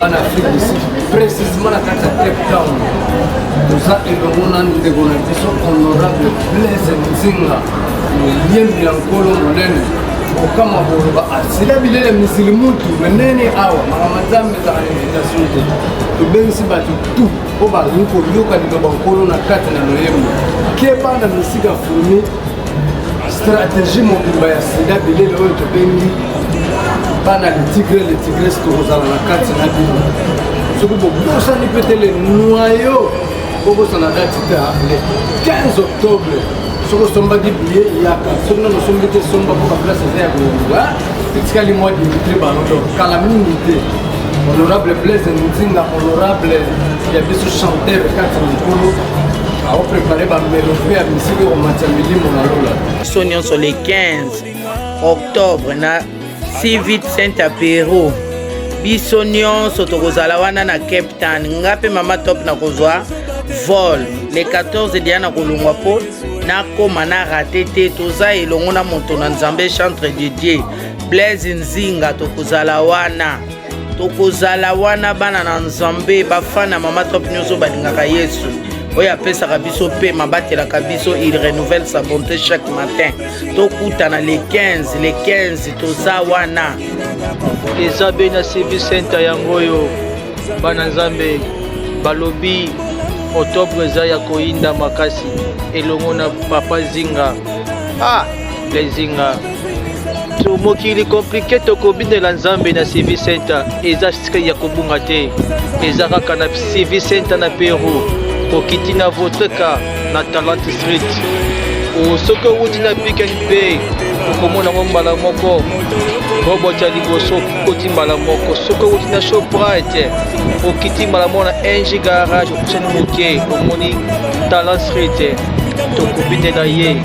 En Afrique ici, précisément la carte à Cape Town. Pour ça, il y a des honorables Blaise Nzinga, le lien de l'Ankolo Monene. Kama boroba asila bilele misili mutu menene awa maramazambe za invitation te to bensi batu tu oba nko yoka liba bankolo na kati na loyembo keba na misika fumi stratégie mobile ya sila bilele oyo to bengi bana le tigres to kozala na kati na bino soko bobosa ni petele noyo bobosa na date le 15 octobre. Soko somba di billet yaka soko na somba te somba pour la place ya Gouwa etikali moi Dimitri Balondo kala minute honorable Blaise Nzinga honorable ya biso chanteur kati mukolo a préparé ba mélodie ya musique au matamili monalola sonyon sur les 15 octobre na Civic Center Peru biso nyonso tokozala wana na Cape Town ngape mama top na kozwa vol les 14 diana kolongwa po na koma na raté te toza elongo na moto na Nzambe chantre dédié Blaise Nzinga tokozala wana bana na Nzambe bafana mama top nyonso balingaka Yesu oyo apesaka biso pe mabatelaka biso il renouvelle sa bonté chaque matin tokutana les 15 toza wana eza be na Civic Center yango oyo bana Nzambe balobi octobre eza ya koyinda makasi elongo na papa Zinga Zinga to mokili compliqué tokobindela Nzambe na Civic Center eza sika ya kobunga te eza kaka na Civic Center na Peru kokiti na votre cas na Talent Street soki owuti na Pick n Pay okomona ngo mbala moko robota liboso koti mbala moko soki owuti na Shoprite okiti mbala moko na NG Garage okusani moke omoni Talent Street tokobindela ye le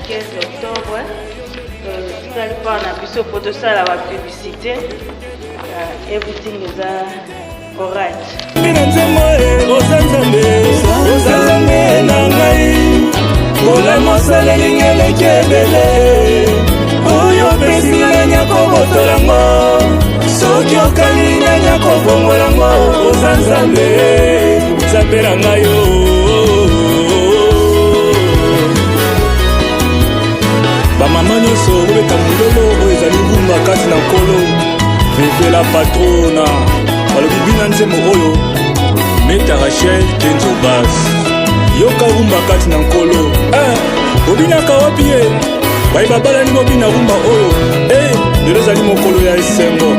15 octobre, on a photo ça la publicité. Everything is alright. Bamama nyonso obeta mololo oyo ezali ngumba kati na nkolo veve la patrona balobi bina nzembo oyo meta Rachel Kenzo Bas yoka rumba kati na nkolo obinaka wapi ye bayi babalani bobina rumba oyo lelo ezali mokolo ya esengo